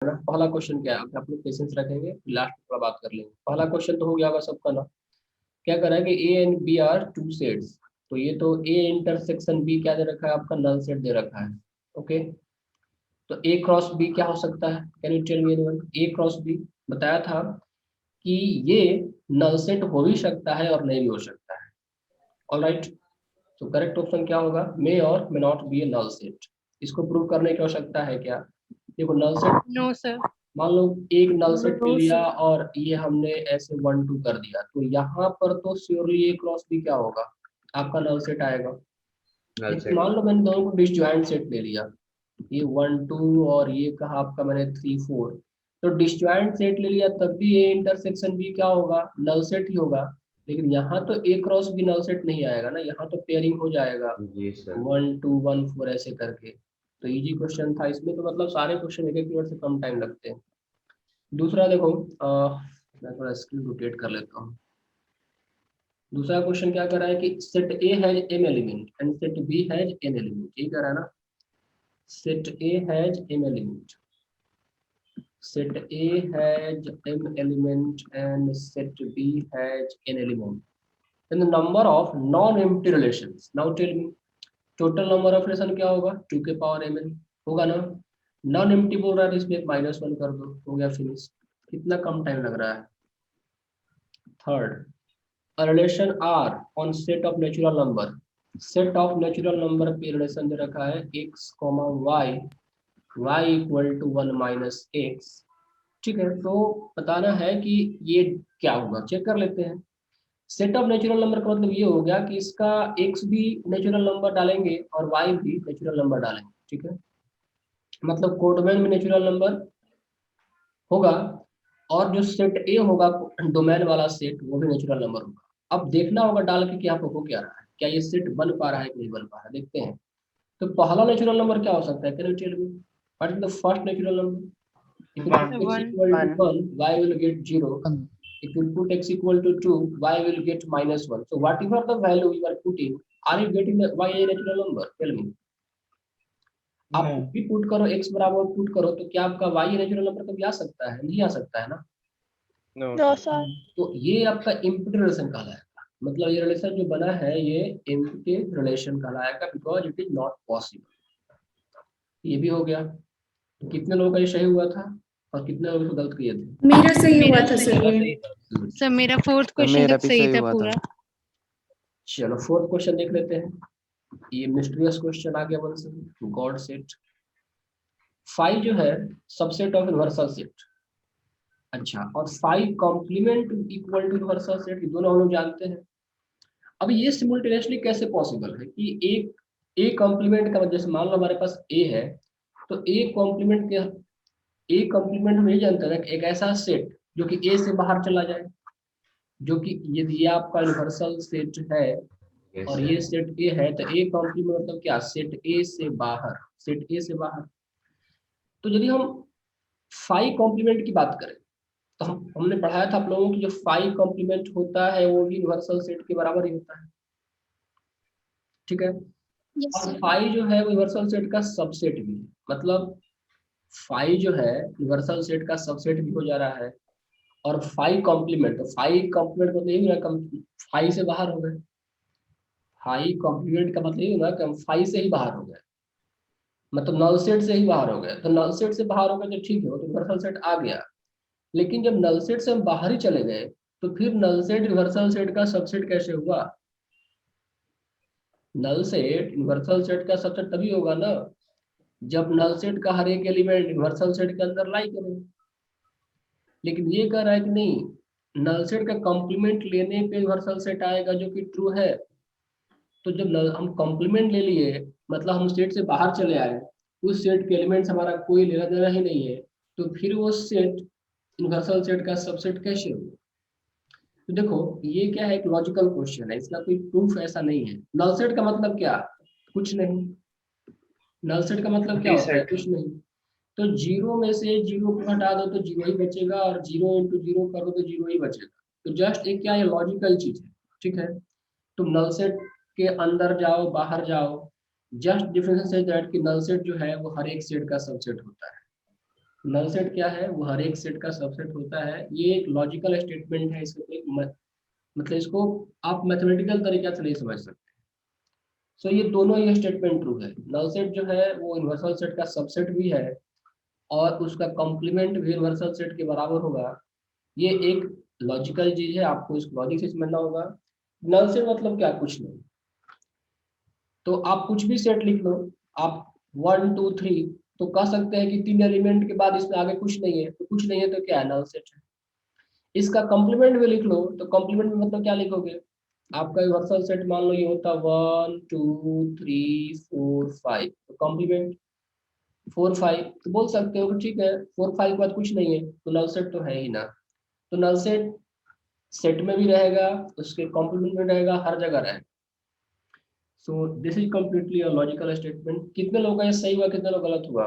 ना। पहला क्वेश्चन क्या है, आप लोग पेशेंस रखेंगे, लास्ट में थोड़ा बात कर लेंगे। पहला क्वेश्चन तो हो गया होगा सबका ना। क्या करा है कि A and B are two sets, तो ये तो ए इंटरसेक्शन बी क्या दे रखा है आपका, नल सेट दे रखा है। ओके, तो ए क्रॉस बी क्या हो सकता है, can you tell me anyone, A cross B बताया था कि ये नल सेट हो भी सकता है और नहीं भी हो सकता है। ऑलराइट, तो करेक्ट ऑप्शन क्या होगा, मे और may not be a null set. इसको प्रूव करने की आवश्यकता है क्या, देखो नल सेट, नो सर। मान लो एक नल सेट ले नो लिया सर। और ये हमने ऐसे 1 2 कर दिया, तो यहाँ पर तो श्योरली ए क्रॉस बी क्या होगा, आपका नल सेट आएगा। नल लेकिन सेट। मान लो मैंने दोनों को डिसजॉइंट सेट ले लिया, ये 1 2 और ये कहा आपका मैंने 3 4, तो डिसजॉइंट सेट ले लिया तब भी ए इंटरसेक्शन बी क्या होगा, नल सेट ही होगा। लेकिन यहाँ तो ए क्रॉस बी नल सेट नहीं आएगा ना, यहाँ तो पेयरिंग हो जाएगा जी सर। 1 2 1 4 ऐसे करके। तो इजी क्वेश्चन था इसमें, तो मतलब सारे क्वेश्चन एक एक मिनट से कम टाइम लगते हैं। दूसरा देखो, मैं थोड़ा स्क्रीन रोटेट कर लेता हूँ। दूसरा क्वेश्चन क्या कर रहा है कि set A has M element and set B has N element, यही कर रहा है ना। Set A has M element, set A has m element and set B has n element. Then the number of non-empty relations. Now tell me, total number of relation क्या होगा, 2 के power mn होगा ना। Non empty बोल रहा है तो इसमें -1 कर दो, हो गया फिनिश। कितना कम टाइम लग रहा है। Third, a relation R on set of natural number, set of natural number पे रिलेशन दे रखा है x, y, y equal to 1 minus X. ठीक है, तो बताना है कि ये क्या होगा, चेक कर लेते हैं। सेट ऑफ नेचुरल नंबर का मतलब ये हो गया कि इसका x भी नेचुरल नंबर डालेंगे और y भी नेचुरल नंबर डालेंगे। ठीक है, मतलब कोडोमेन में नेचुरल नंबर होगा और जो सेट ए होगा डोमेन वाला सेट, वो भी नेचुरल नंबर होगा। अब देखना होगा डाल के कि यहाँ पर हो क्या रहा है, क्या ये सेट बन पा रहा है कि नहीं बन पा रहा है, देखते हैं। तो पहला नेचुरल नंबर क्या हो सकता है, can you tell me what is the first natural number. If you put x equal to 1, y will get 0. If you put x equal to 2, y will get -1. So whatever the value you are putting, are you getting the y a natural number? Tell me. आप भी put करो x बराबर put करो तो क्या आपका y natural number कभी आ सकता है, नहीं आ सकता है ना। No sir. तो ये आपका इम्प्टी रिलेशन कहलाएगा, मतलब ये रिलेशन जो बना है ये इम्प्टी रिलेशन कहलाएगा, because it is not possible. ये भी हो गया। तो कितने लोगों का ये सही हुआ था और कितने लोग इसको गलत किए थे। मेरा सही हुआ था सर। सर मेरा फोर्थ क्वेश्चन तक सही था पूरा। चलो फोर्थ क्वेश्चन देख लेते हैं। ये मिस्टीरियस क्वेश्चन आ गया वन से, गॉड सेट फाइव जो है सबसेट ऑफ यूनिवर्सल सेट। अच्छा, और five complement equal to universal set, ये दोनों हम लोग जानते हैं। अब ये सिमुल्टेनियसली कैसे पॉसिबल है कि एक ए कॉम्प्लीमेंट का, जैसे मान लो हमारे पास ए है, तो ए कॉम्प्लीमेंट के, ए कॉम्प्लीमेंट हम ये जानते हैं कि एक ऐसा सेट जो कि ए से बाहर चला जाए, जो कि यदि ये आपका यूनिवर्सल सेट है और ये सेट ए है, तो ए कॉम्प्लीमेंट मतलब क्या, सेट ए से बाहर, सेट ए से बाहर। तो यदि हम फाइव कॉम्प्लीमेंट की बात करें तो हमने पढ़ाया था आप लोगों की, जो फाइव कॉम्प्लीमेंट होता है वो भी यूनिवर्सल सेट के बराबर ही होता है। ठीक है, और फाइव जो है वो यूनिवर्सल सेट का सबसेट भी है, मतलब फाइव जो है यूनिवर्सल सेट का सबसेट भी हो जा रहा है। और फाइव कॉम्प्लीमेंट, तो फाइव कॉम्प्लीमेंट मतलब यही हुआ कि फाइव से बाहर हो गए। फाइव कॉम्प्लीमेंट का मतलब यही हुआ कि हम फाइव से ही बाहर हो गए, मतलब नल सेट से ही बाहर हो गए। तो नल सेट से बाहर हो गए तो ठीक है, वो तो यूनिवर्सल सेट आ गया। लेकिन जब नल सेट से हम बाहर ही चले गए तो फिर नल सेट यूनिवर्सल सेट का सबसेट कैसे हुआ। नल सेट यूनिवर्सल सेट का सबसेट तभी होगा ना जब नल सेट का हर एक एलिमेंट यूनिवर्सल सेट के अंदर लाई करे। लेकिन ये कह रहा है कि नहीं, नल सेट का कॉम्प्लीमेंट लेने पे यूनिवर्सल सेट आएगा, जो कि ट्रू है। तो जब हम कॉम्प्लीमेंट ले लिए, मतलब हम सेट से बाहर चले आए, उस सेट के एलिमेंट्स हमारा कोई लेना देना ही नहीं है, तो फिर वो सेट यूनिवर्सल सेट का सबसेट कैसे होगा। तो देखो ये क्या है, एक लॉजिकल क्वेश्चन है, इसका कोई प्रूफ ऐसा नहीं है। नल सेट का मतलब क्या, कुछ नहीं। नल सेट का मतलब क्या होता है, कुछ नहीं। तो जीरो में से जीरो को हटा दो तो जीरो ही बचेगा, और जीरो इंटू जीरो करो तो जीरो ही बचेगा। तो जस्ट एक क्या है, लॉजिकल चीज है। ठीक है, तुम नल सेट के अंदर जाओ बाहर जाओ, जस्ट डिफरेंस इज दैट कि नल सेट जो है वो हर एक सेट का सबसेट होता है। नल सेट क्या है? वो हर एक सेट का सबसेट होता है। ये एक लॉजिकल स्टेटमेंट है, इसको कोई मतलब इसको आप मैथमेटिकल तरीके से नहीं समझ सकते। सो ये दोनों ही स्टेटमेंट ट्रू है। नल सेट जो है वो यूनिवर्सल सेट का सबसेट भी है और उसका कॉम्प्लीमेंट भी यूनिवर्सल सेट के बराबर होगा। ये एक लॉजिकल चीज है, आपको इस लॉजिक से समझना होगा। नल सेट मतलब क्या? कुछ नहीं। तो आप कुछ भी सेट लिख लो, आप 1 2 3, तो कह सकते हैं कि 3 एलिमेंट के बाद इसमें आगे कुछ नहीं है, तो कुछ नहीं है तो क्या है? नल सेट है। इसका कॉम्प्लीमेंट भी लिख लो, तो कॉम्प्लीमेंट में मतलब क्या लिखोगे? आपका यूनिवर्सल सेट मान लो ये होता 1 2 3 4 5, तो कॉम्प्लीमेंट 4 5, तो बोल सकते हो कि ठीक है 4 5 के बाद कुछ नहीं है तो नल सेट तो है ही ना। तो नल सेट सेट में भी रहेगा, उसके कॉम्प्लीमेंट में रहेगा, हर जगह रहेगा। So this is completely a logical statement. कितने लोगों का ये सही हुआ, कितने लोग गलत हुआ?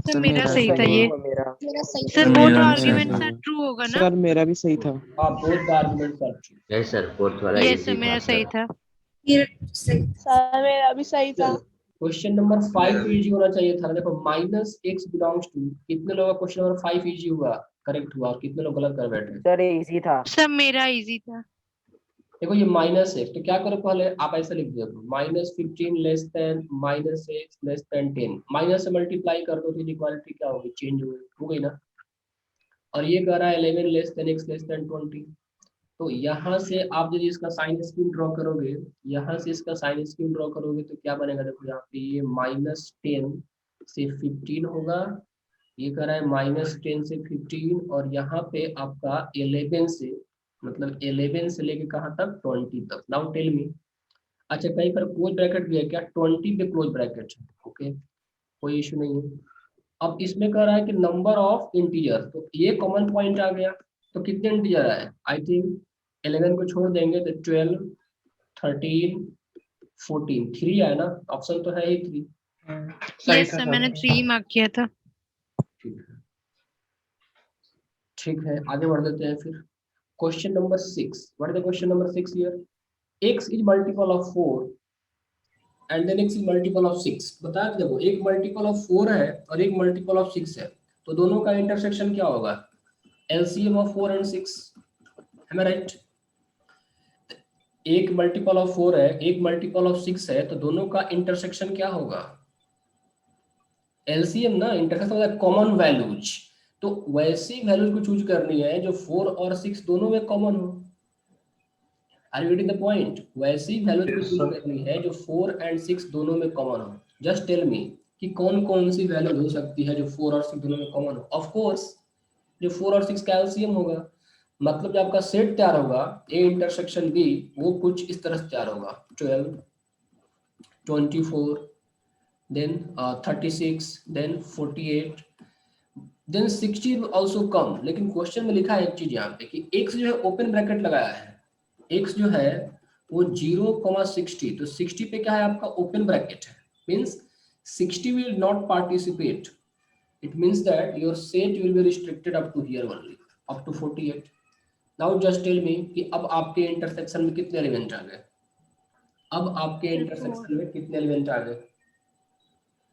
सर मेरा सही था ये। मेरा सही सर था। बोथ मेरा भी सही आर्ग्यूमेंट्स था। आर ट्रू होगा ना? सर मेरा भी सही था। आप both the arguments are true. Yes sir, fourth वाला यस सर इजी मेरा था सही सर। था। मेरा सही था। सर मेरा भी सही था। चलो, क्वेश्चन नंबर 5 तो इजी होना चाहिए था। देखो माइनस एक्स बिलोंग्स टू, कितने लोगों का क्वेश्चन नंबर 5 इजी हुआ, करेक्ट हुआ, और कितने लोग गलत कर बैठे? सर इजी था। सर मेरा इजी था। देखो ये माइनस है तो क्या करो, पहले आप ऐसे लिख दो -15 less than -x less than 10, minus से मल्टीप्लाई कर दो तो इक्वालिटी क्या होगी? चेंज हो गई ना। और ये कह रहा है 11 less than x less than 20, तो यहाँ से आप यदि इसका साइन स्क्रीन ड्रॉ करोगे, यहाँ से इसका साइन स्क्रीन ड्रॉ करोगे तो क्या बनेगा? देखो यहाँ पे ये -10 से 15 होगा, ये कह रहा है -10 से 15, और यहाँ पे आपका 11 से, मतलब 11 से लेके कहाँ तक? 20 तक। नाउ टेल मी, अच्छा कहीं पर क्लोज ब्रैकेट भी है क्या? 20 पे क्लोज ब्रैकेट है, ओके, कोई इशू नहीं है। अब इसमें कह रहा है कि नंबर ऑफ इंटीजर, तो ये कॉमन पॉइंट आ गया। तो कितने इंटीजर आए? आई थिंक 11 को छोड़ देंगे तो 12 13 14, 3 आए ना, ऑप्शन तो है ही 3। सही यस था सर सर। मैंने 3 मार्क किया था। ठीक है, ठीक है, आगे बढ़ देते हैं फिर। Question number 6, what is the question number 6 here? x is multiple of 4 and then x is multiple of 6। बता के देखो, एक मल्टीपल ऑफ 4 है और एक मल्टीपल ऑफ 6 है, तो दोनों का इंटरसेक्शन क्या होगा? LCM ऑफ 4 एंड 6, है राइट? एक मल्टीपल ऑफ 4 है, एक मल्टीपल ऑफ 6 है, तो दोनों का इंटरसेक्शन क्या होगा? LCM ना, इंटरसेक्शन मतलब कॉमन वैल्यूज। तो वैसी वैल्यूज को चूज करनी है जो 4 और 6 दोनों में कॉमन हो। Are you getting the point? वैसी वैल्यूज को Yes, चूज sir. करनी है जो 4 एंड 6 दोनों में कॉमन हो। जस्ट टेल मी कि कौन कौन सी वैल्यू हो सकती है जो 4 और 6 दोनों में कॉमन हो। ऑफ कोर्स जो 4 और 6 का LCM होगा, मतलब जब आपका सेट तैयार होगा A इंटरसेक्शन B, वो कुछ इस तरह से तैयार होगा, 12 24 then 36 then 48 then 60 will also come। लेकिन क्वेश्चन में लिखा है एक चीज यहाँ पे कि x जो है ओपन ब्रैकेट लगाया है, x जो है वो 0,60, तो 60 पे क्या है आपका? ओपन ब्रैकेट है, means 60 will not participate, it means that your set will be restricted up to here only, up to 48। now just tell me कि अब आपके इंटरसेक्शन में कितने एलिमेंट आ गए? अब आपके इंटरसेक्शन में कितने एलिमेंट आ गए?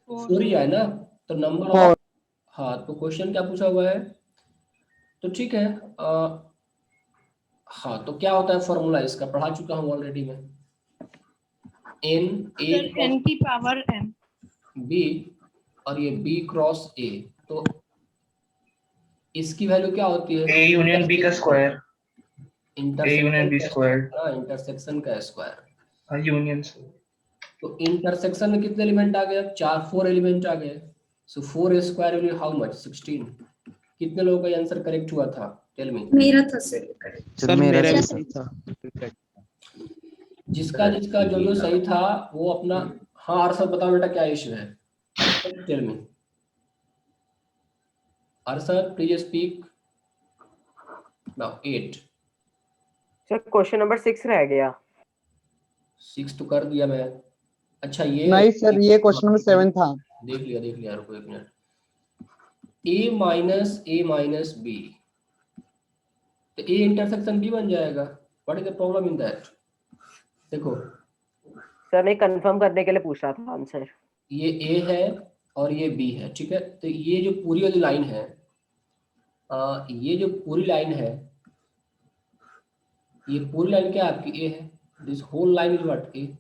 4 ही है ना, तो नंबर ऑफ, हाँ, तो क्वेश्चन क्या पूछा हुआ है? तो ठीक है, हाँ, तो क्या होता है फॉर्मूला इसका? पढ़ा चुका हूँ ऑलरेडी मैं, n की पावर m। b, और ये b क्रॉस a, तो इसकी वैल्यू क्या होती है? A यूनियन B का square. A union B square. Intersection का स्क्वायर। यूनियन से। तो इंटरसेक्शन में कितने एलिमेंट आ गए? 4 एलिमेंट आ गए। So 4 square will how much? 16। कितने लोगों का आंसर करेक्ट हुआ था? Tell me. मेरा था सर करेक्ट। सर मेरा भी सही था। जिसका जिसका जो जो सही था वो अपना, हाँ अरशद बताओ बेटा क्या इशू है? Tell me Arshad, please speak now. 8 sir question number 6 रह गया। 6 तो कर दिया मैं। अच्छा ये नहीं सर, ये क्वेश्चन नंबर 7 था। देख लिया, रुको एक मिनट। a माइनस b, तो a इंटरसेक्शन b बन जाएगा। What is the problem in that? देखो सर ने कंफर्म करने के लिए पूछा था आंसर। ये a है और ये बी है, ठीक है। तो ये जो पूरी वाली लाइन है, ये जो पूरी लाइन है, ये पूरी लाइन क्या है आपकी, ए है। This whole line is what, A.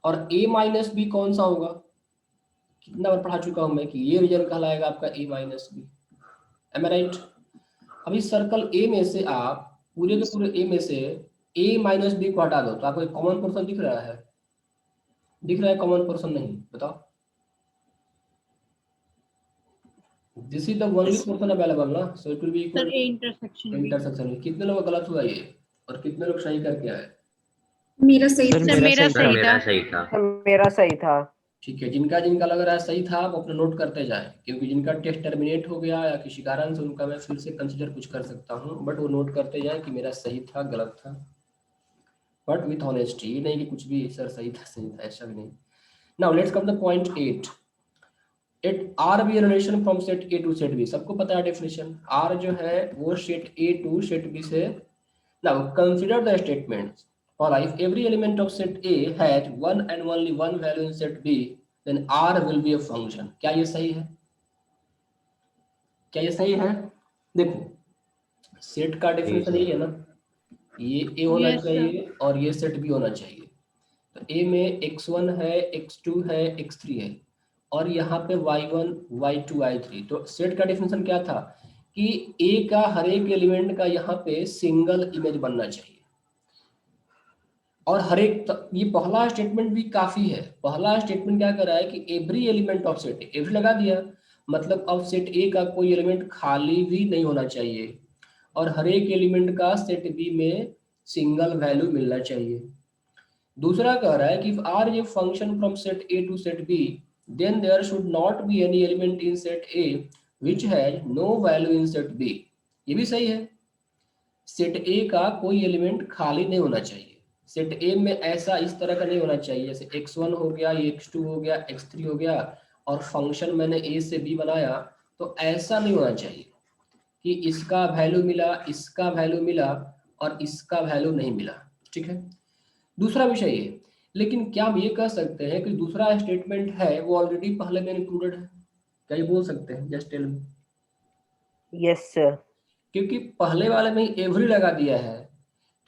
और ए माइनस बी कौन सा होगा, कितना बार पढ़ा चुका हूं मैं कि ये रीजन कहलाएगा आपका ए माइनस बी। एम आई राइट। अभी सर्कल ए में से आप पूरे के पूरे ए में से ए माइनस बी को हटा दो तो आपको एक कॉमन पोर्शन दिख रहा है, दिख रहा है कॉमन पोर्शन, नहीं बताओ। This is the only portion available ना, so it will be sir equal A intersection B. Intersection में। कितने लोग गलत हुआ ये और कितने लोग सही करके आए? मेरा सही सर, था। सर मेरा सर सही मेरा था। सही था। मेरा सही था। ठीक है, जिनका जिनका लग रहा है सही था वो अपना नोट करते जाएं, क्योंकि जिनका टेस्ट टर्मिनेट हो गया या किसी कारण से उनका मैं फिर से कंसीडर कुछ कर सकता हूं, बट वो नोट करते जाएं कि मेरा सही था गलत था, बट विथ ऑनेस्टी। ये नहीं कि कुछ भी सर सही था, ऐसा भी नहीं। Now let's come the point 8। It R be relation from set A to set B, सबको पता है डेफिनेशन। आर जो है वो set A to set B से। Now consider the statements for if every element of set A has one and only one value in set B, then R will be a function। क्या ये सही है? क्या ये सही है? देखो सेट का डेफिनेशन यही है ना, ये A होना Yes, sir. चाहिए और ये सेट B होना चाहिए। तो A में x1 है, x2 है, x3 है और यहाँ पे y1, y2, y3। तो सेट का डेफिनेशन क्या था कि A का हर एक एलिमेंट का यहाँ पे सिंगल इमेज बनना चाहिए। और हर एक ये पहला स्टेटमेंट भी काफी है। पहला स्टेटमेंट क्या कर रहा है कि every element of set A, every लगा दिया मतलब अब सेट ए का कोई एलिमेंट खाली भी नहीं होना चाहिए और हर एक एलिमेंट का सेट बी में सिंगल वैल्यू मिलना चाहिए। दूसरा कह रहा है कि if R is a function from set A to set B then there should not be any element in set A which has no value in set B. ये भी सही है, सेट ए का कोई एलिमेंट खाली नहीं होना चाहिए। सेट ए में ऐसा इस तरह का नहीं होना चाहिए जैसे x1 हो गया, ये x2 हो गया, x3 हो गया और फंक्शन मैंने a से b बनाया, तो ऐसा नहीं होना चाहिए कि इसका वैल्यू मिला, इसका वैल्यू मिला और इसका वैल्यू नहीं मिला। ठीक है, दूसरा विषय ये। लेकिन क्या हम ये कह सकते हैं कि दूसरा स्टेटमेंट है वो ऑलरेडी पहले में इंक्लूडेड है? क्या ये बोल सकते हैं? Just tell me. Yes sir. क्योंकि पहले वाले में एवरी लगा दिया है,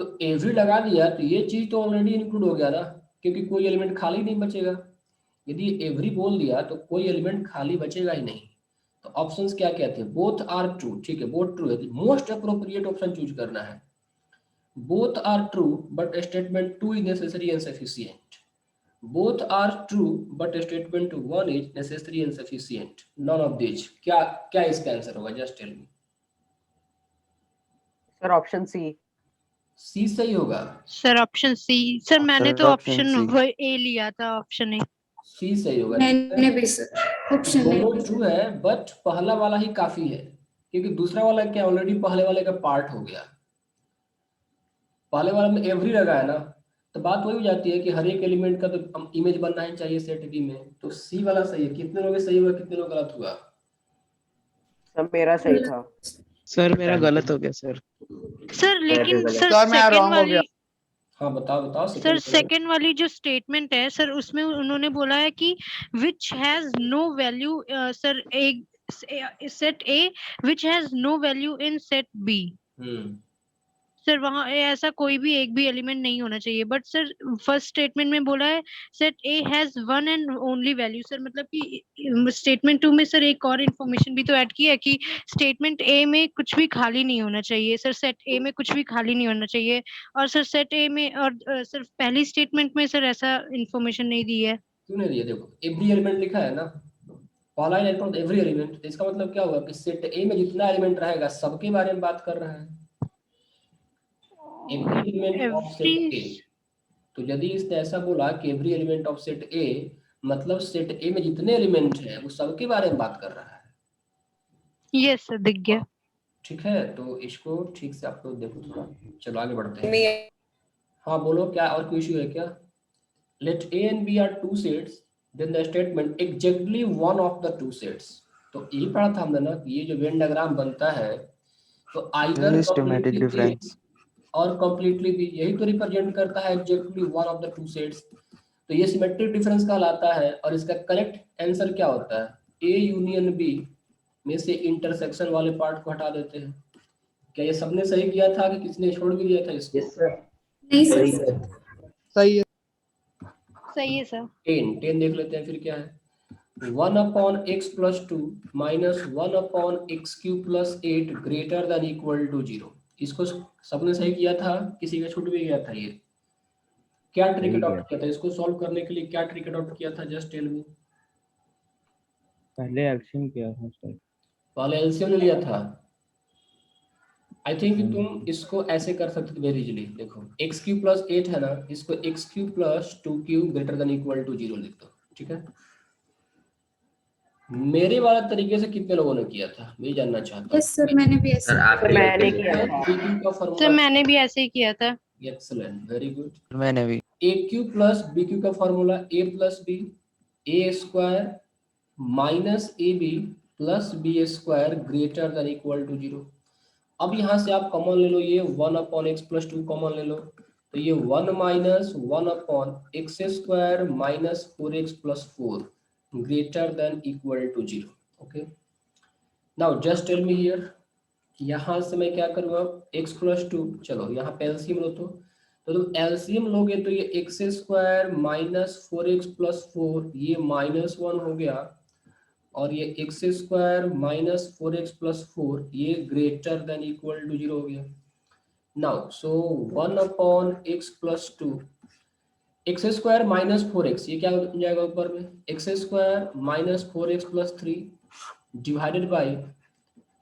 तो एवरी लगा दिया तो ये चीज तो ऑलरेडी इंक्लूड हो गया ना, क्योंकि कोई एलिमेंट खाली नहीं बचेगा। यदि एवरी बोल दिया तो कोई एलिमेंट खाली बचेगा ही नहीं। तो ऑप्शंस क्या क्या थे? बोथ आर ट्रू, ठीक है, बोथ ट्रू है, मोस्ट अप्रोप्रिएट ऑप्शन चूज करना है। Both are true but statement 2 is necessary and sufficient. Both are true but statement 1 is necessary and sufficient. None of this. क्या क्या इसका आंसर होगा? Just tell me. Sir option C. C सही होगा। Sir option C. Sir मैंने sir, तो option option C। A लिया था, ऑप्शन ए। सी सही होगा। मैंने भी सर ऑप्शन दोनों ट्रू है बट पहला वाला ही काफी है, क्योंकि दूसरा वाला क्या ऑलरेडी पहले वाले का पार्ट हो गया। पहले वाले में एवरी लगा है ना, तो बात वही हो जाती है कि हर एक एलिमेंट का तो इमेज बनना ही चाहिए सेट बी में। तो सी वाला सही है। कितने लोग सही हुआ, कितने लोग गलत हुआ? सर मेरा सही था। सर मेरा गलत हो गया सर। सर लेकिन सर सर, मैं सेकंड wrong हो वाली गया। हाँ बताओ बताओ। सर सेकंड वाली जो स्टेटमेंट है सर, उसमें उन्होंने बोला है कि which has no value. Sir एक set A which has no value in set B. Sir वहाँ ऐसा कोई भी एक भी एलिमेंट नहीं होना चाहिए। बट सर फर्स्ट स्टेटमेंट में बोला है set A has one and only value. Sir मतलब कि स्टेटमेंट 2 में सर एक और इन्फॉर्मेशन भी तो ऐड की है कि स्टेटमेंट ए में कुछ भी खाली नहीं होना चाहिए। सर सेट ए में कुछ भी खाली नहीं होना चाहिए। और सर सेट ए में और सर पहली स्टेटमेंट में सर ऐसा इन्फॉर्मेशन नहीं दी है। क्यों नहीं दिया? देखो एवरी एलिमेंट लिखा है ना, पहला एलिमेंट एवरी एलिमेंट। इसका मतलब क्या हुआ कि सेट ए में जितना एलिमेंट रहेगा सबके बारे में बात कर रहा है। एवरी एलिमेंट ऑफ सेट ए। तो यदि इसने ऐसा बोला कि एवरी एलिमेंट ऑफ सेट ए, मतलब सेट ए में जितने एलिमेंट हैं वो सबके बारे में बात कर रहा है। यस सर, दिख गया। ठीक है, तो इसको ठीक से आप लोग देखो थोड़ा। चलो आगे बढ़ते हैं। हाँ बोलो, क्या और कोई इश्यू है क्या? Let A and B are two sets then the statement exactly one of the two sets. तो ये पढ़ा था हमने ना कि ये जो वेन डायग्राम बनता है तो आइदर Systematic difference। और कंप्लीटली भी, यही तो रिप्रेजेंट करता है exactly one of the two sets. तो ये सिमेट्रिक डिफरेंस कहलाता है और इसका करेक्ट आंसर क्या होता है? ए यूनियन बी में से इंटरसेक्शन वाले पार्ट को हटा देते हैं। क्या ये सबने सही किया था कि किसी ने छोड़ भी दिया था इसको? यस सर नहीं सही सर। है सही है सही है सर। 10 देख लेते हैं फिर क्या है। 1/x+2 minus 1/x³ + 8 greater than equal to 0। इसको सबने सही किया था, किसी का छूट भी गया था? ये क्या ट्रिक अडॉप्ट किया था? इसको सॉल्व करने के लिए क्या ट्रिक अडॉप्ट किया था? Just tell me. पहले एलसीएम किया था सर। पहले एलसीएम ले लिया था। आई थिंक तुम इसको ऐसे कर सकते थे वेरी इजीली। देखो x³ + 8 है ना, इसको x³ + 2³ greater than equal to 0 लिख दो। ठीक है, मेरे वाला तरीके से कितने लोगों ने किया था मैं जानना चाहता हूँ। यस सर, मैंने भी ऐसे सर आप ही मैंने लोग किया था। AQ का सर फॉर्मूला, मैंने भी ऐसे ही किया था। Excellent, very good. मैंने भी। AQ + BQ का formula a + b a² - ab + b² greater than equal to 0। अब यहाँ से आप कॉमन ले लो, ये 1/x+2 कॉमन ले लो, तो ये 1 - 1/x² - 4x + 4 greater than equal to 0। Okay, now just tell me here, यहाँ से मैं क्या करूँगा? x+2, चलो यहाँ पे एलसीएम लो। तो तुम एलसीएम लोगे तो ये x² - 4x + 4 ये -1 हो गया, और ये x² - 4x + 4 ये ग्रेटर देन इक्वल टू 0 हो गया। Now so 1/x+2 x² - 4x ये क्या हो जाएगा ऊपर में? x² - 4x + 3 divided by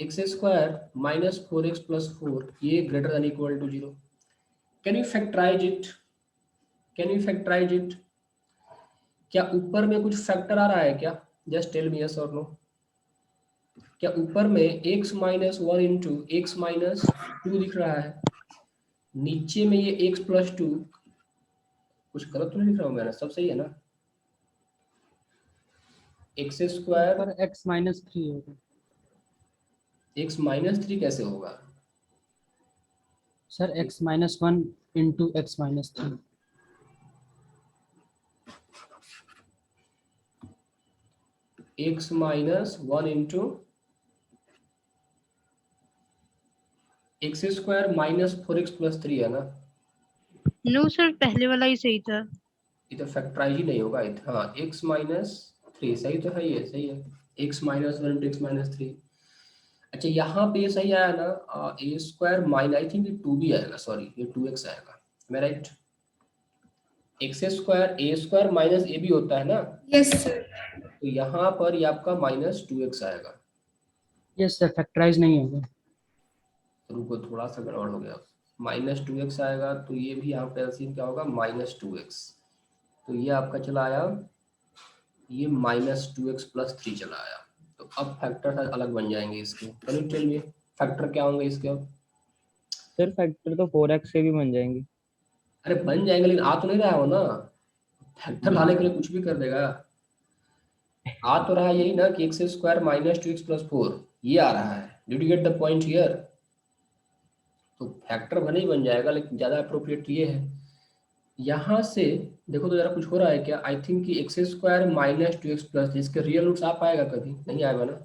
x² - 4x + 4 ये greater than equal to 0। Can you factorise it? Can you factorise it? क्या ऊपर में कुछ फैक्टर आ रहा है क्या? जस्ट टेल मी यस और नो। क्या ऊपर में x - 1 × x - 2 दिख रहा है? नीचे में ये x+2, कुछ गलत तो नहीं लिख रहा हूँ मैंने? सब सही है ना? x² पर x -3 होगा x - 3 कैसे होगा? Sir. x -1 × x -3 x - 1 × x² - 4x + 3 है ना? नो सर, पहले वाला ही सही था। ये तो फैक्टराइज ही नहीं होगा। हाँ, x - 3 सही तो है, ये सही है। x - 1 × x - 3। अच्छा यहाँ पे ये सही आया ना? a² आई थिंक ये 2 भी आएगा, सॉरी ये 2x आएगा, मैं राइट? x² a² - ab होता है ना, यस सर। तो यहाँ पर ये आपका -2x आएगा। यस सर, फैक्टराइज नहीं होगा। रुको थोड़ा सा गड़बड़ हो गया, -2x आएगा, तो ये भी यहाँ पे एलसीएम क्या होगा? -2x, तो ये आपका चला आया, ये -2x + 3 चला आया। तो अब फैक्टर अलग बन जाएंगे इसके। Can you tell me factor क्या होंगे इसके? अब सर फैक्टर तो 4x से भी बन जाएंगे। अरे बन जाएंगे, लेकिन आ तो नहीं रहा हो ना। फैक्टर लाने के लिए कुछ भी कर देगा। आ तो रहा यही ना कि x² - 2x + 4 ये आ रहा है। Did you get the point here? तो फैक्टर भले ही बन जाएगा, लेकिन ज्यादा अप्रोप्रिएट ये है। यहाँ से देखो तो जरा कुछ हो रहा है क्या? आई थिंक कि x² - 2x + इसके रियल रूट्स आ पाएगा कभी? नहीं आएगा ना?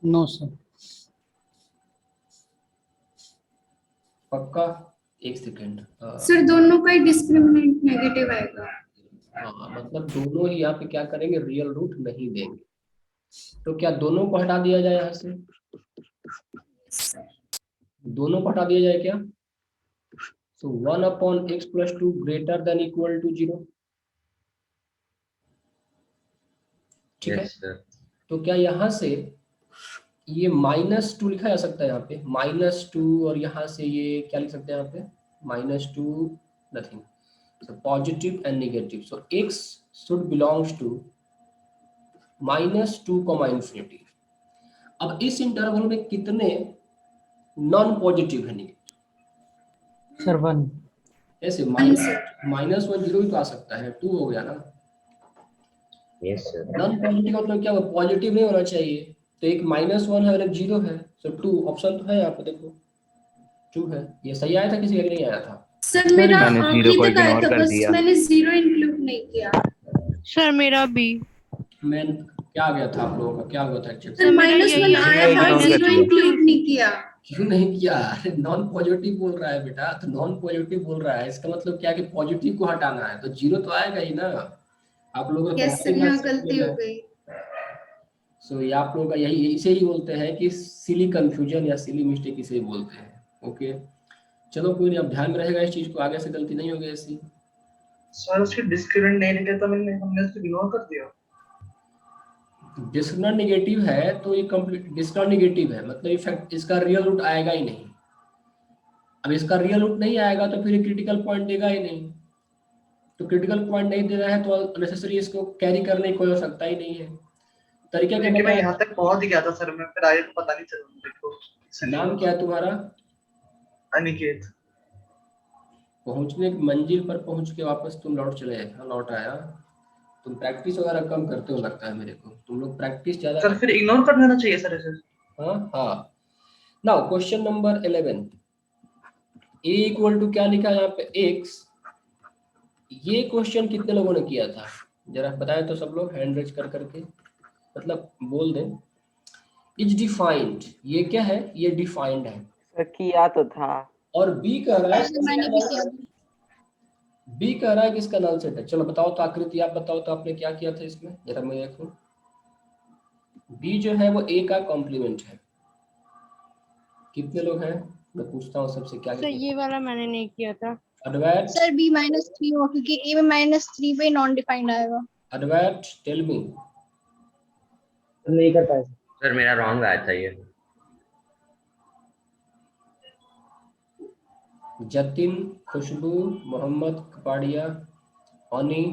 No sir. पक्का? एक सेकेंड। सर दोनों का ही डिस्क्रिमिनेंट नेगेटिव आएगा। हाँ, मतलब दोनों ही यहाँ पे क्या करेंगे? रियल रूट नहीं देंगे। तो क्या दोनों को हटा दिया जाए यहाँ से? दोनों को हटा दिया जाए क्या? So 1/x+2 greater than equal to 0। ठीक है, यस सर तो क्या यहाँ से ये -2 लिखा जा सकता है यहाँ पे? -2, और यहाँ से ये क्या लिख सकते हैं यहाँ पे? -2 nothing, so positive and negative, so x should belongs to -2, अब इस इंटरवल में कितने नॉन पॉजिटिव है? सर 1। ऐसे -1 0 ही तो आ सकता है, 2 हो गया ना। यस सर नॉन पॉजिटिव मतलब क्या? पॉजिटिव नहीं होना चाहिए, तो एक -1 है और एक 0 है, सो 2 ऑप्शन तो है यहाँ पे, देखो 2 है। ये सही आया था किसी का नहीं आया था? सर मेरा मैंने आखिरी 0 को तक आया इग्नोर था, कर बस दिया। मैंने 0 इंक्लूड नहीं किया। सर मेरा भी। मैं क्या आ गया था आप लोगों का, क्या हुआ था एक्चुअली? सर मेरा -1 यही आया आया था, था। 0 इंक्लूड नहीं किया। क्यों नहीं किया? अरे नॉन पॉजिटिव बोल रहा है बेटा, तो नॉन पॉजिटिव बोल रहा है, इसका मतलब क्या कि पॉजिटिव को हटाना है, तो जीरो तो आएगा ही ना। आप लोगों का यस सर, यहाँ गलती हो गई। सो ये आप लोगों का यही, इसे ही बोलते हैं कि सिली कंफ्यूजन या सिली मिस्टेक इसे ही बोलते हैं। ओके चलो कोई नहीं, अब ध्यान में रहेगा इस चीज को, आगे से गलती नहीं होगी ऐसी। सर उसकी डिस्क्रिमिनेंट नहीं निकला तो हमने उसको इग्नोर कर दिया। डिस्क्रिमिनेंट नेगेटिव है तो ये कंप्लीट डिस्क्रिमिनेंट नेगेटिव है, मतलब इफेक्ट इसका रियल रूट आएगा ही नहीं। अब इसका रियल रूट नहीं आएगा तो फिर क्रिटिकल पॉइंट देगा ही नहीं, तो क्रिटिकल पॉइंट नहीं दे रहा है तो अननेसेसरी इसको कैरी करने की कोई आवश्यकता ही नहीं है। तरीका क्या क्योंकि मैं बताया? यहाँ तक पहुंच गया था सर, मैं फिर आगे को पता नहीं चला मेरे को। नाम क्या है तुम्हारा? अनिकेत। पहुंचने की मंजिल पर पहुंच के वापस तुम लौट चले आए? हाँ लौट आया। तुम प्रैक्टिस वगैरह कम करते हो लगता है मेरे को, तुम लोग प्रैक्टिस ज्यादा सर फिर इग्नोर कर देना चाहिए सर इसे। हाँ हाँ। Now question number 11, a equal to क्या लिखा है यहाँ पे x। ये क्वेश्चन कितने लोगों ने किया था जरा बताएं तो सब लोग हैंड रेज कर करके, मतलब बोल दें। इज डिफाइंड, ये क्या है? ये डिफाइंड है। सर किया तो था। और b कह रहा है, मैंने भी किया। b कह रहा है कि इसका नल सेट है। चलो बताओ तो आकृति, आप बताओ तो आपने क्या किया था इसमें, जरा मैं देखूं। b जो है वो a का कॉम्प्लीमेंट है। कितने लोग हैं? मैं पूछता हूँ सबसे क्या सर ये वाला मैंने नहीं किया था। अद्वैत, सर b -3 होगा क्योंकि a में -3 पे नॉन डिफाइंड आएगा। Advait tell me. नहीं कर पाए। सर मेरा रॉन्ग आया था ये। Jatin, Khushboo, Mohammad Kapadia, Honey,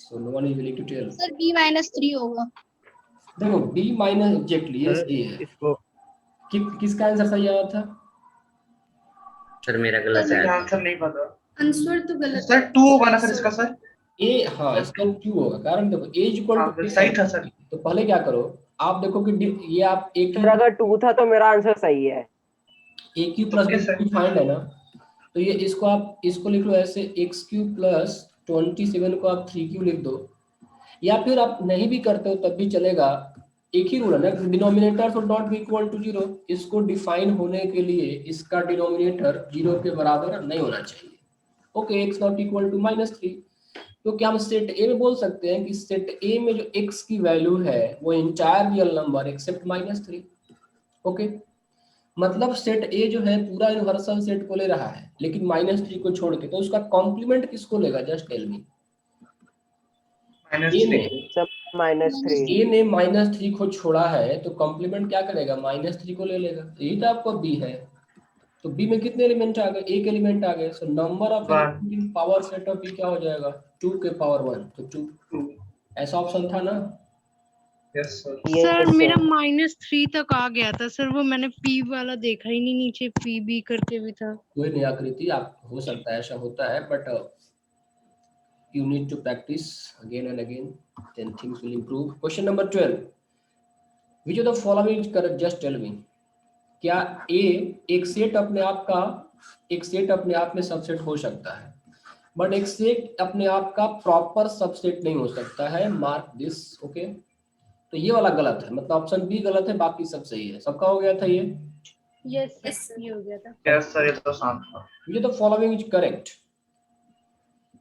so no one is willing to tell। सर b -3 होगा। देखो b minus exactly yes A है। इसको किसका आंसर सही आया था? सर मेरा गलत सर आया था। आंसर नहीं पता। आंसर तो गलत सर 2 होगा ना सर इसका सर? ए हाँ इसका क्यों होगा, कारण देखो a इक्वल हाँ, टू सही था सर। तो पहले क्या करो, आप देखो कि ये आप एक सर अगर 2 था तो मेरा आंसर सही है। a cube plus Okay, sir। b find है ना, तो ये इसको आप इसको लिख लो ऐसे x क्यूब प्लस 27 को आप 3q लिख दो, या फिर आप नहीं भी करते हो तब भी चलेगा। एक ही रूल है ना, denominator should not be equal to 0। इसको डिफाइन होने के लिए इसका डिनोमिनेटर 0 के बराबर नहीं होना चाहिए। Okay x not equal to -3, तो क्या हम सेट ए में बोल सकते हैं कि सेट ए में जो x की वैल्यू है वो entire real number except -3। Okay मतलब सेट ए जो है पूरा यूनिवर्सल सेट को ले रहा है लेकिन -3 को छोड़ के, तो उसका कॉम्प्लीमेंट किसको लेगा? जस्ट टेल मी। ए ने सब -3। ए ने -3 को छोड़ा है तो कॉम्प्लीमेंट क्या करेगा? -3 को ले लेगा। यही तो आपको बी है, तो बी में कितने एलिमेंट आ गए? एक एलिमेंट आ गए। So number of element in power set of B क्या हो जाएगा? 2 के पावर 1, तो 2 ऐसा ऑप्शन था ना। Yes sir. सर मेरा -3 तक आ गया था सर, वो मैंने p वाला देखा ही नहीं, नीचे pb करके भी था। कोई नहीं आकृति, आप हो सकता है ऐसा होता है, but you need to practice again and again, then things will improve। Question number 12, which of the following is correct? Just tell me। क्या a एक सेट अपने आप में सबसेट हो सकता है, बट एक सेट अपने आप का प्रॉपर सबसेट नहीं हो सकता है। Mark this. ओके तो ये वाला गलत है, मतलब ऑप्शन बी गलत है, बाकी सब सही है। सबका हो गया था ये? यस ये हो गया था। यस सर ये तो आसान था। which of the following is correct?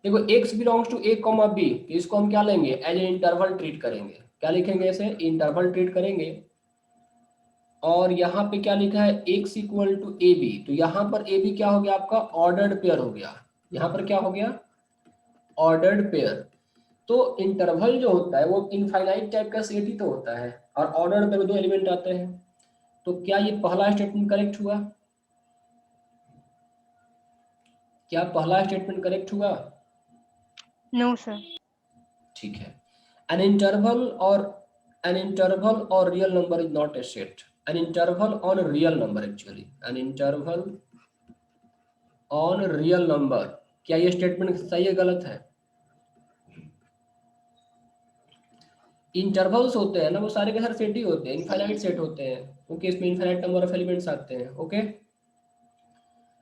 देखो x belongs to a, b, तो इसको हम क्या लेंगे? एज ए इंटरवल ट्रीट करेंगे। क्या लिखेंगे? ऐसे इंटरवल ट्रीट करेंगे। और यहाँ पे क्या लिखा है? x equal to A B, तो यहाँ पर ए बी क्या हो गया आपका? ऑर्डर्ड पेयर हो गया। यहाँ पर क्या हो गया? Ordered pair. तो इंटरवल जो होता है वो इनफाइनाइट टाइप का सेट ही तो होता है, और ऑर्डर्ड पेयर में 2 एलिमेंट आते हैं। तो क्या ये पहला स्टेटमेंट करेक्ट हुआ? क्या पहला स्टेटमेंट करेक्ट हुआ? No sir. ठीक है। an interval or real number is not a set। an interval on a real number, actually an interval on a real number, क्या ये स्टेटमेंट सही है गलत है? इंटरवल्स होते हैं ना वो सारे के सारे सेट ही होते हैं, इनफाइनाइट सेट होते हैं, क्योंकि इसमें इनफाइनाइट नंबर ऑफ एलिमेंट्स आते हैं। Okay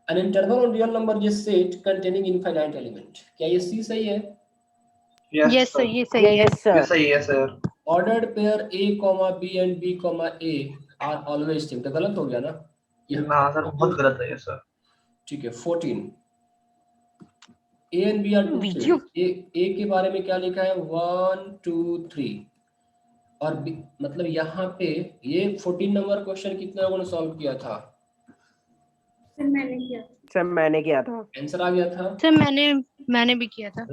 An interval on real number is set containing infinite element. क्या ये C सही है? यस सर ये सही है। Yes sir. सही है sir. Ordered pair A, B and B, A are always same. तो गलत हो गया ना? ना सर बहुत गलत है ये सर। ठीक है 14 A and B are two video. sets. A के बारे में क्या लिखा है 1 2 3 और B, मतलब यहाँ पे ये 14 नंबर क्वेश्चन कितने लोगों ने सॉल्व किया था? सर मैंने किया। सर मैंने किया था। आंसर आ गया था? सर मैंने भी किया था।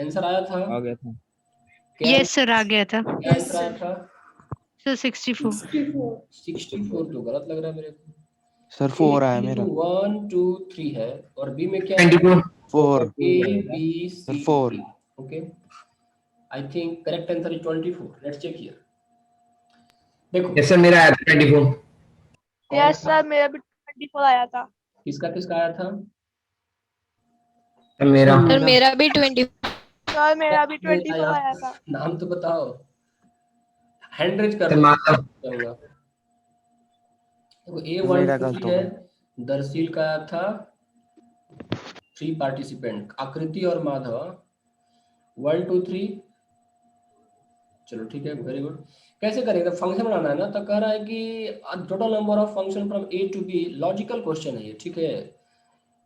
आंसर आया था? आ गया था। यस सर आ गया था। क्या आंसर आया था? सर 64। 64 तो गलत लग रहा है मेरे को। सर 4 आया मेरा। 1 2 3 है और बी में क्या है? 4 A B C 4 D. Okay. I think correct answer is 24. Let's check here. देखो यस सर मेरा 24। यस सर मेरा भी 24 आया था। किसका किसका आया था? मेरा सर मेरा भी 24 आया था। नाम तो बताओ। हैंड रेज कर माधव। दूंगा। देखो A1 है दरसील का आया था 3 पार्टिसिपेंट आकृति और माधव 1 2 3। चलो ठीक है वेरी गुड। कैसे करेंगे? फंक्शन बनाना है ना, तो कह रहा है कि total number of function from A to B। Logical question है ये, ठीक है।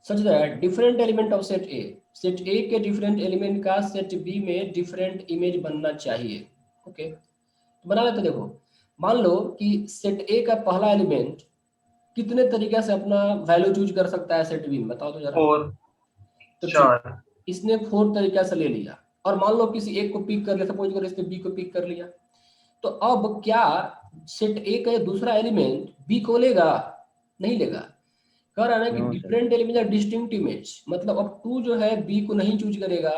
Such that different element of set A के डिफरेंट एलिमेंट का सेट B में डिफरेंट इमेज बनना चाहिए। ओके तो बना लेते। देखो मान लो कि सेट A का पहला एलिमेंट कितने तरीके से अपना वैल्यू चूज कर सकता है सेट B में, बताओ तो जरा। 4 तो 4 इसने 4 तरीके से ले लिया और मान लो किसी एक को पिक कर लिया, सपोज करो इसने B को पिक कर लिया, तो अब क्या सेट A का दूसरा एलिमेंट B को लेगा? नहीं लेगा। कह रहा है ना कि different element are distinct image, मतलब अब 2 जो है B को नहीं चूज करेगा।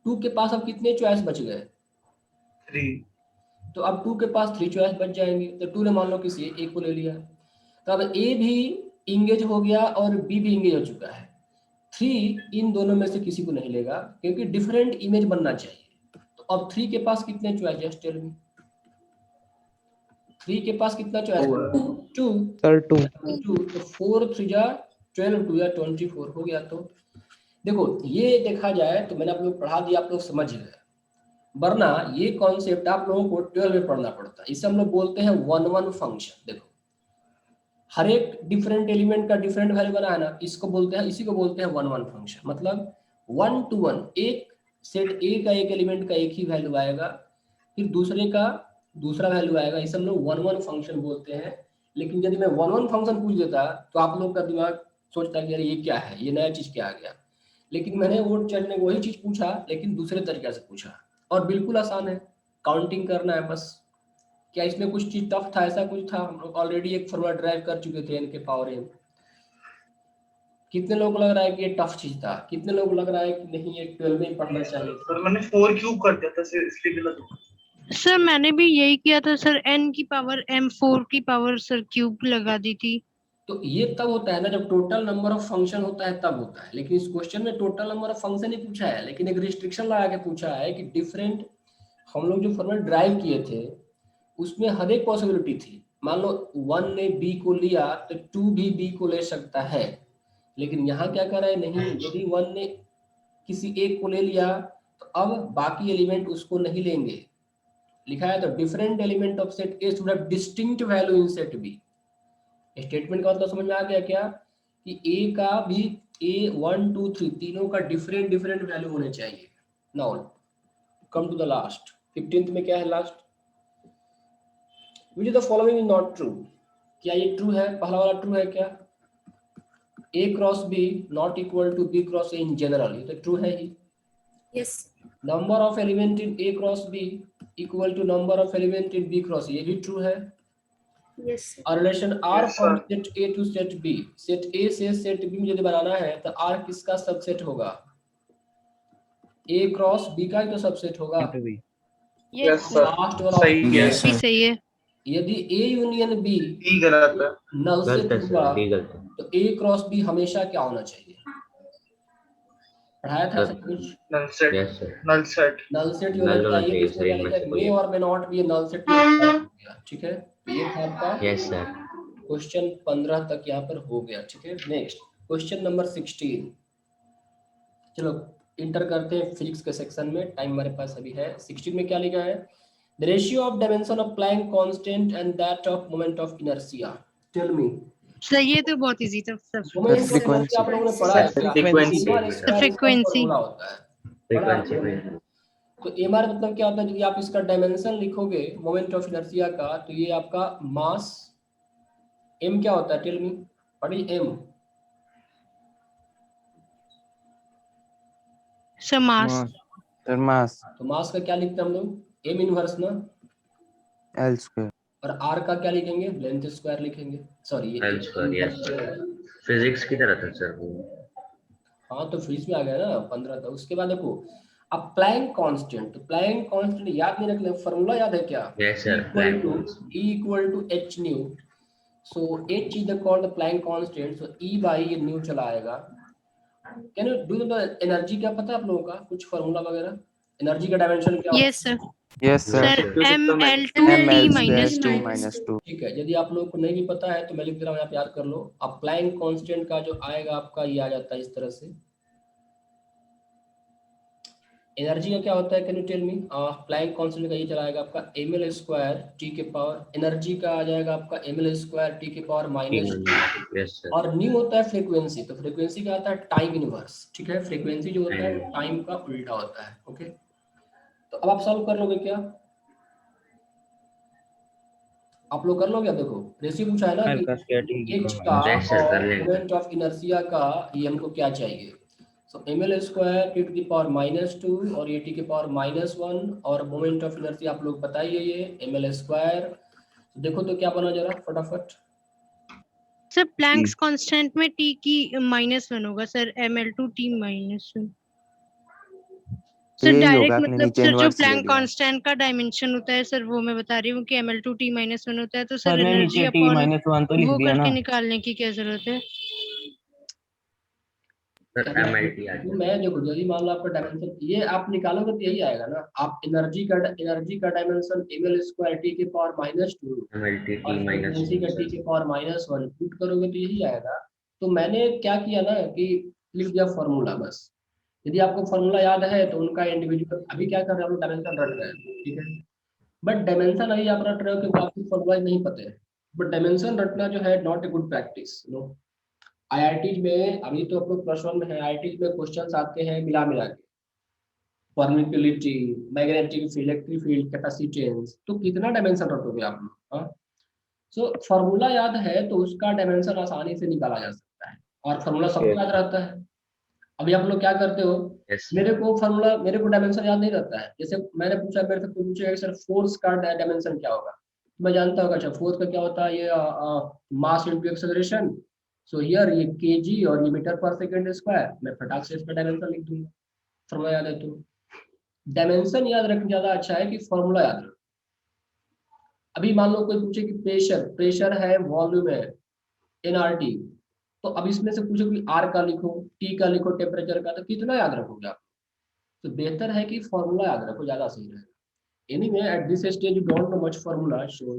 2 के पास अब कितने चॉइस बच गए? 3। तो अब 2 के पास 3 चॉइस बच जाएंगे। तो 2 ने मान लो किसी एक को ले लिया, तो अब A भी इंगेज हो गया और B भी इंगेज हो चुका है। 3 इन दोनों में से किसी को नहीं लेगा क्योंकि डिफरेंट इमेज बनना चाहिए। तो अब 3 के पास कितने चॉइस? जस्ट टेल मी। 3 के पास कितना चॉइस? 2 सर 2 तो 4 3 जा 12 2 या 24 हो गया। तो देखो ये देखा जाए तो मैंने आप लोग पढ़ा दिया, आप लोग समझ गए, वरना ये कॉन्सेप्ट आप लोगों को 12 में पढ़ना पड़ता है। इसे हम लोग बोलते हैं 1 1 फंक्शन। देखो हर एक डिफरेंट एलिमेंट का डिफरेंट वैल्यू बना है ना, इसको बोलते हैं, इसी को बोलते हैं 1 1 फंक्शन। मतलब 1 to 1 एक सेट A का एक एलिमेंट का एक ही वैल्यू आएगा, फिर दूसरे का दूसरा वैल्यू आएगा। इसे हम लोग 1 1 फंक्शन बोलते हैं। लेकिन यदि मैं 1 1 फंक्शन पूछ देता तो आप लोग का दिमाग सोचता कि यार ये क्या है, ये नया चीज क्या आ गया। लेकिन मैंने वो चढ़ने वही चीज पूछा लेकिन दूसरे तरीके से पूछा और बिल्कुल आसान है, काउंटिंग करना है बस। क्या इसमें कुछ चीज टफ था? ऐसा कुछ था? हम लोग ऑलरेडी एक फॉर्मूला ड्राइव कर चुके थे n के पावर n। कितने लोगों को लग रहा है कि ये टफ चीज था? कितने लोगों को लग रहा है कि नहीं ये 12 में ही पढ़ना चाहिए? सर मैंने 4 क्यूब कर दिया था सर, इसलिए गलत हो गया। सर मैंने भी यही किया था सर, n की पावर m 4 की पावर सर क्यूब लगा दी थी। तो ये तब होता है ना जब टोटल नंबर ऑफ फंक्शन होता है, तब होता है। लेकिन इस क्वेश्चन में टोटल नंबर ऑफ फंक्शन ही पूछा है, लेकिन एक रिस्ट्रिक्शन लगा के पूछा है कि डिफरेंट, हम लोग जो फॉर्मूला ड्राइव किए थे उसमें हर एक पॉसिबिलिटी थी। मान लो 1 ने B को लिया तो 2 भी B को ले सकता है, लेकिन यहाँ क्या कर रहा है? नहीं, यदि 1 ने किसी एक को ले लिया तो अब बाकी एलिमेंट उसको नहीं लेंगे। लिखा है तो different element of set A should have distinct value in set B। Statement का मतलब समझ में आ गया क्या? कि A का भी A 1 2 3 तीनों का डिफरेंट डिफरेंट वैल्यू होने चाहिए। Now come to the last 15th में क्या है last? Which of the following is not true? क्या ये ट्रू है? पहला वाला ट्रू है क्या? A cross B not equal to B cross A in general, ये तो ट्रू है ही। Yes number of element in A cross B equal to number of element in B cross, ये भी ट्रू है। यस और relation R Yes, from sir. Set A to set B, set A से set B में यदि बनाना है तो R किसका सबसेट होगा? A क्रॉस B का ही तो सबसेट होगा। यस सर लास्ट वाला सही है। भी सही है। यदि A यूनियन B ई गलत है। नल गलत है सेट सर, होगा B गलत है। तो A क्रॉस B हमेशा क्या होना चाहिए? पढ़ाया था सब कुछ। Null set yes sir, null set null set Null होना होना चाहिए, चाहिए, इसमें सही क्या लिखा है? मत मे बोलिए। और may not be null set हो गया, ठीक है। ये था आपका यस सर। क्वेश्चन 15 तक यहाँ पर हो गया, ठीक है। Next question number 16। चलो इंटर करते हैं फिजिक्स के सेक्शन में, टाइम हमारे पास अभी है। 16 में क्या लिखा है? The ratio of dimension of Planck constant and that of moment of inertia. Tell me. Sir ये तो बहुत इजी था sir. Moment of frequency. Inertia आप लोगों ने पढ़ा है क्या? Frequency. Sigma square Frequency. Formula होता है, पढ़ा है आप लोगों ने? तो एमआर मतलब क्या होता है? यदि आप इसका डायमेंशन लिखोगे मोमेंट ऑफ इनर्शिया का, तो ये आपका मास, एम क्या होता है? Tell me. पढ़ी M. Sir mass. Sir mass तो मास का क्या लिखते हैं हम लोग? एम इनवर्स ना। L square. और आर का क्या लिखेंगे? लेंथ स्क्वायर लिखेंगे। Sorry L square, yes. Physics की तरह था सर वो। हाँ तो फिजिक्स में आ गया ना 15 था। उसके बाद देखो अब प्लैंक कांस्टेंट, तो प्लैंक कांस्टेंट याद नहीं रखना, फॉर्मूला याद है क्या? Yes sir, Planck constant. E equal to h nu, so h is the called the Planck constant, so E by ये nu चला आएगा। Can you do the energy? क्या पता है आप लोगों का कुछ फॉर्मूला वगैरह? एनर्जी का डायमेंशन क्या yes sir. Yes sir. Sir ml2 M t L minus square 2। t minus 2. ठीक है, यदि आप लोगों को नहीं भी पता है तो मैं लिख दे रहा हूँ, आप याद कर लो। अब प्लैंक कांस्टेंट का जो आएगा आपका, ये आ जाता है इस तरह से। एनर्जी का क्या होता है? Can you tell me? Planck constant का ये चलाएगा आपका ml स्क्वायर टी के पावर, एनर्जी का आ जाएगा आपका ml स्क्वायर टी के पावर -2, यस सर। और न्यू होता है फ्रीक्वेंसी, तो फ्रीक्वेंसी का आता है टाइम इनवर्स। ठीक है, फ्रीक्वेंसी जो होता है टाइम का उल्टा होता है। ओके, तो अब आप सॉल्व कर लोगे क्या? आप लोग कर लोगे? अब देखो रेशियो पूछा है ना कि h का Yes, sir, कर और लेंगे। मोमेंट ऑफ इनर्शिया का, ये हमको क्या चाहिए? So ml square T to the power -2 और ये टी के पावर -1, और मोमेंट ऑफ इनर्शिया आप लोग बताइए ये ml स्क्वायर। देखो तो क्या बना जरा फटाफट। सर प्लैंक्स कांस्टेंट में t की -1 होगा सर, ml2 t -1। सर यही डायरेक्ट होगा, आपने मतलब नीचे सर जो inverse ले प्लैंक लिया। कांस्टेंट का डायमेंशन होता है सर, वो मैं बता रही हूँ कि ml2 t -1 होता है, तो सर सर ने एनर्जी नीचे t अपॉन -1 तो लिख वो दिया ना। करके निकालने की क्या जरूरत है? सर MLT आ तो गया। मैं देखो यदि मान लो आपका डायमेंशन ये आप निकालोगे तो यही आएगा ना। आप एनर्जी का डायमेंशन ml स्क्वायर टी के पावर -2 MLT और T minus फ्रीक्वेंसी का 1 टी सर। के पावर -1 पुट करोगे तो यही आएगा। तो मैंने क्या किया ना कि लिख दिया फॉर्मूला बस। यदि आपको फॉर्मूला याद है तो उनका इंडिविजुअल, अभी क्या कर रहे हैं हम लोग डायमेंशन रट रहे हैं, ठीक है, बट डायमेंशन अभी आप रट रहे हो क्योंकि आपको फॉर्मूला नहीं पता है। बट डायमेंशन रटना जो है not a good practice. No, IIT में अभी तो आप लोग +1 में है, आईआईटी में क्वेश्चंस आते हैं मिला मिला के, permittivity, magnetic field, electric field, capacitance, तो कितना डायमेंशन रटोगे आप लोग? सो फॉर्मूला याद है तो उसका डायमेंशन आसानी से निकाला जा सकता है, और फॉर्मूला सबको याद रहता है। अभी आप लोग क्या करते हो, यस मेरे को डायमेंशन याद नहीं रहता है। जैसे मैंने पूछा, मेरे से कोई पूछेगा कि सर फोर्स का डायमेंशन क्या होगा, मैं जानता होगा अच्छा फोर्स का क्या होता है, ये mass into acceleration. So here ये केजी और ये मीटर पर सेकंड स्क्वायर, मैं फटाक से इसका डायमेंशन लिख दूंगा, फॉर्मूला याद है तो। डायमेंशन याद रखना ज्यादा अच्छा है कि फॉर्मूला याद रखो। अभी मान लो कोई पूछे कि प्रेशर है, वॉल्यूम है nRT, तो अब इसमें से पूछो कि R का लिखो, T का लिखो, टेम्परेचर का, तो कितना याद रखोगे आप? तो बेहतर है कि फॉर्मूला याद रखो, ज्यादा सही रहेगा। Anyway at this stage you don't know much formula, so